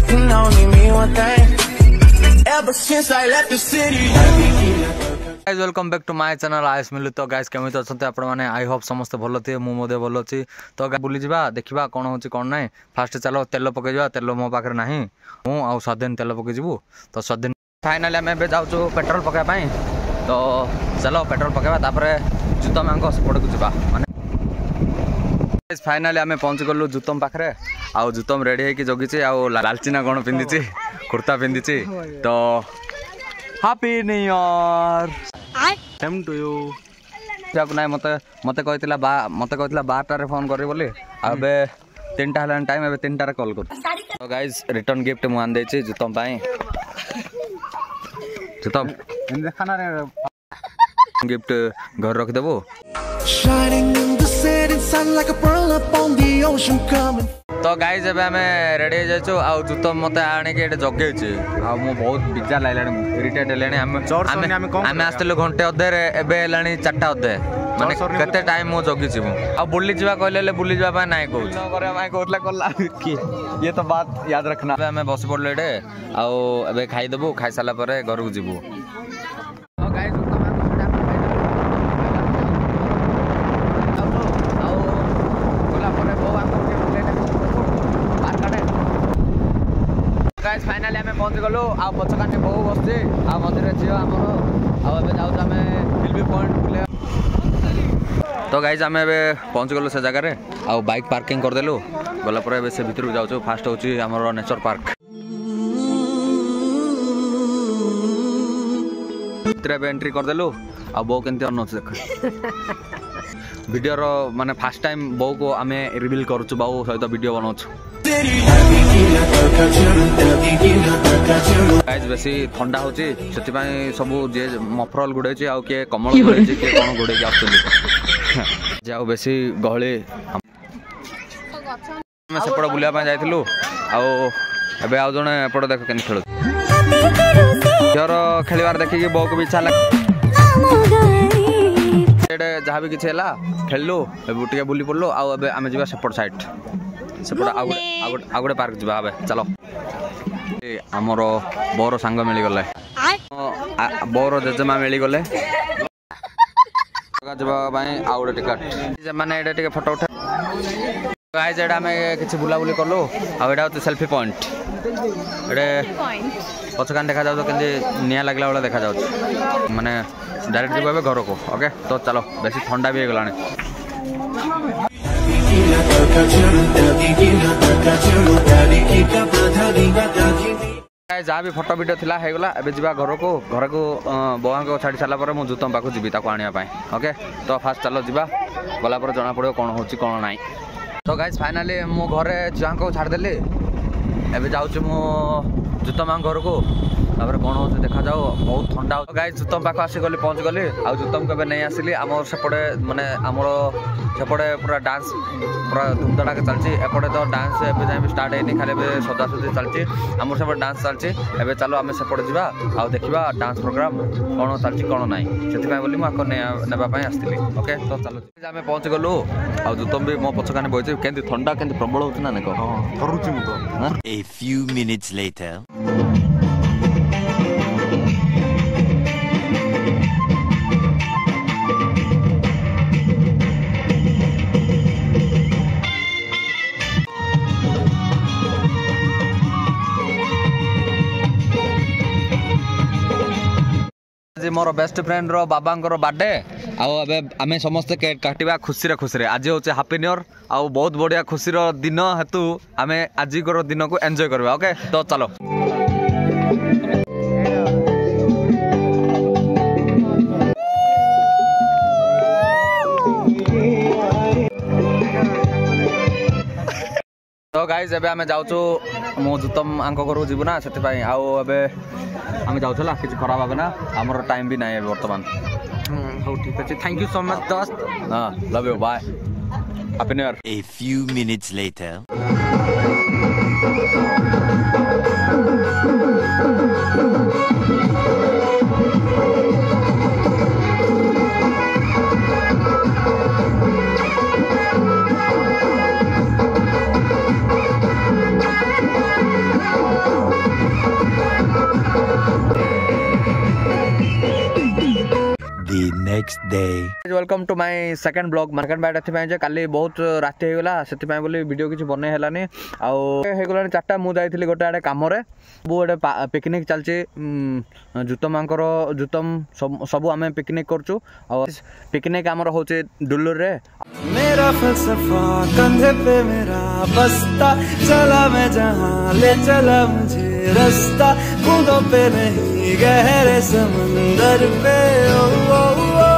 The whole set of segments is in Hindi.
can only mean one thing. Ever since I left the city. Guys welcome back to my channel Ayush Milu. तो गाइज केमिति अछंते आपण माने आई होप समस्त भलो थे मु मोदे भलो अछि। तो बुली जिबा देखिबा कोन होछि कोन नै। फास्ट चलो तेल पके जिबा तेल मो पाखर नाही मु आ स्वाधीन तेल पके जिबु। तो स्वाधीन फाइनली हम एबे जाउछु पेट्रोल पके पई। तो चलो पेट्रोल पकेबा तापरे जुतम आंको सपोर्ट को जिबा माने गाइज फाइनली हम पहुंच गलु जुतम पाखरे। आ जुतम रेडी है कि जगिछि आ लालचिना कोन पिंदिछि कुर्ता पिंदिछि। तो happy new year same to you. जाक नाही मते मते कहतिला 12टा रे फोन करी बोली अबे 3टा हलन टाइम अबे 3टा रे कॉल कर। तो गाइस रिटर्न गिफ्ट मु आन देछि जुतम पाई। जुतम इन खाना रे गिफ्ट घर रख देबो। Shining in the setting sun like a pearl upon the ocean coming। तो गाइस एबे हमें रेडी हो जाचो आ जुतम मते आने के एटे जगे छै आ मो बहुत बिजा लाइलानी इरिटेट लेनी। हम आस्तले घंटे अधे रे एबे लानी 4टा अधे माने कते टाइम मो जगी छी मु आ बुल्ली जीवा कहले बुल्ली जीवा पा नाही कहू करे माय कहतला करला की ये तो बात याद रखना। एबे हमें बस पड़ले एटे आ एबे खाई देबो खाई साला परे घर को जीवो। तो गाइस गाइस फाइनली हमें पहुंच गलो आ पछकाने बहु बसছে आ मंदिर छियो हमरो आ एबे जाउ हमें फिल्मी पॉइंट बुले। तो गाइस हमें एबे पहुंच गलो से जगह रे आ बाइक पार्किंग कर देलु गला पर एबे से भीतर जाउ छु। फास्ट होची हमरो नेचर पार्क भीतर एबे एंट्री कर देलु आ बहु केनते अन देख वीडियो रो माने फर्स्ट टाइम बहु को हमें रिवील करू बहु सहित वीडियो बनाउ छु। गाइस बेसी ठंडा होची सेति पई सबु जे मफरल गुडे छी आ के कमल गुडे छी के कोन गुडे के आछली जाऊ बेसी गहळे हम सेपड़ बुलिया पई जाइथिलु आ एबे आ जने एपड़ देख केन खेलु यार खेलिवार देखि के बहुत इच्छा लाग एडे जहा भी किछ हला खेललु एबे टिके बुली पड़लो आ एबे आमे जिबा सेपड़ साइड सेपड़ आगुड़े पार्क जावा बे चलो। आमर बोर सांग मिली गले बोर जेजेमा मिली गले आउड़े टिकट माने एडे टिके फोटो उठा गाइस एडा हमें किछि बुला बुली करलो आ एडा होते सेल्फी पॉइंट एडे पछकान देखा जाउ केंदे निया लागला वाला देखा जाउ माने डायरेक्ट जीबो घर को। ओके तो चलो बेसी ठंडा भी गलाने जहाँ भी फोटो वीडियो थिला है गला एबे जीवा घर को बवा को छाड़ी साला पर मु जुतम पाखु जीबी ताको आनिया पाए। ओके तो फास्ट चलो जीवा गला पर जना पड़ो कोन होची कोन नाही। तो गाइस फाइनली मु घरे जहाँ को छाड़ देली एबे जाउछु मु जुतम घर को तापर कोन होची देखा जाओ बहुत ठंडा। गाइस जुतम पाखु आसी गली पहुंच गली आ जुतम केबे नहीं आसिली हमर सेपड़े माने हमर सेपड़े पूरा डांस पूरा धूमधड़ा के चलची एपड़े तो डांस एबे जाय स्टार्ट हैनी खाली एबे सदा सदी चलची हमर सेपड़े डांस चलची एबे चलो हमें सेपड़े जिबा आ देखिबा डांस प्रोग्राम कोन चलची कोन नाही सेति पय बोली म आको नेबा पय आस्तिली। ओके तो चलो हमें पहुंच गलु आ जुतम भी मो पछकाने बइचे केंति ठंडा केंति प्रबल होत ना neko हां करूची मु तो। A few minutes later मोर बेस्ट फ्रेंड रो बाबांकर बर्थडे आबे आमे समस्त केक काटिबा खुशी रे आज होचे हैप्पी न्यू ईयर आ बहुत बढ़िया खुशी रो दिन हेतु आमे आज को दिन को एंजॉय करबा। ओके तो चलो तो गाइस एबे आमे जाउछु मो जुतम आंको करू जीवना सेति पई आ एबे आमे जाउछला किछ खराब होबे ना हमर टाइम भी नाही वर्तमान। हो ठीक अछि थैंक यू सो मच दोस्त। हां love you bye happy new year. A few minutes later next day. Welcome to my second blog market बाइट एथि जे काली बहुत राति हे गला सेति पय बोली वीडियो किछ बने हेलानी आ हे गला 4टा मु जाइथिली गोटे आडे काम रे बो एडे पिकनिक चलची जुतम आंकर जुतम सब आमे पिकनिक करचू आ पिकनिक हमर होचे डुल्लुर रे मेरा फलसफा कंधे पे मेरा बस्ता चला मैं जहाँ ले चला मुझे रास्ता कूदों पे नहीं गहरे समंदर पे ओ ओ ओ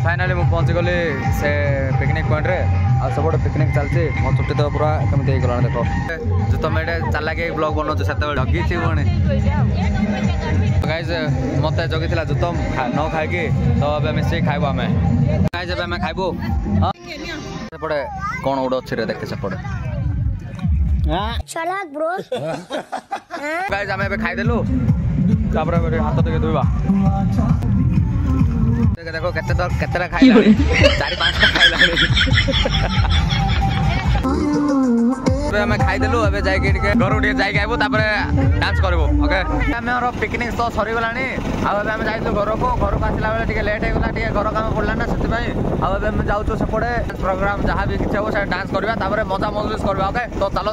फाइनली मु पहुंच गली से पिकनिक पॉइंट रे आ सब पिकनिक चलची मो छुट्टी तो पूरा केमते गला देखो जुतम एडे चला के ब्लॉग बनौ सेते ढगी छी बने गाइस मते जगिथिला जुतम न खाइ के तो अब मिसे खाइबो हमें गाइस अब हमें खाइबो सेपड़े कोन उड अछि रे देखते सेपड़े चालाक ब्रो गाइस हमें खाइ देलु तापर मेरे हाथ तो धोइबा देखो केतेटा खाइलानी 4-5टा खाइलानी हमें खाई देलु अबे जाई के घर उठे जाई आइबो तापर डांस करबो ओके हमर पिकनिक तो सरी गलानी आ अब हम जाइतो घर को आसिला बेले टिके लेट हे गला टिके घर काम पड़ला ना सेति भाई आ अब हम जाउतो सेपड़े प्रोग्राम जहां भी किछ हो से डांस करबा तापर मजा मजलिस करबा ओके तो चलो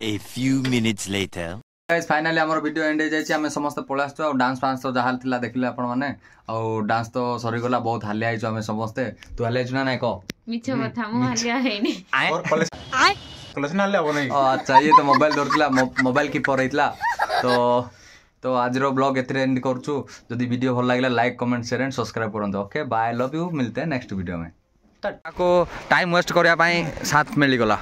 A few minutes later. Guys finally हमर वीडियो एंड हो जाइछि हमें समस्त पळास्तु आ डांस फांस तो जहाल थिला देखिले आपण माने आ डांस तो सरी गला बहुत हालिया आइछु हमें समस्त तू हालिया छु ना नाही को मिछ बथा मु हालिया हेनी और कॉलेज ना ले नहीं अच्छा ये तो मोबाइल धरतिला मोबाइल की पर हितला तो आज रो ब्लॉग एथरे एंड करछु जदी वीडियो भल लागला like comment share and subscribe करंतो ओके बाय लव यू मिलते हैं नेक्स्ट वीडियो में टाइम वेस्ट करिया पई साथ मिली गला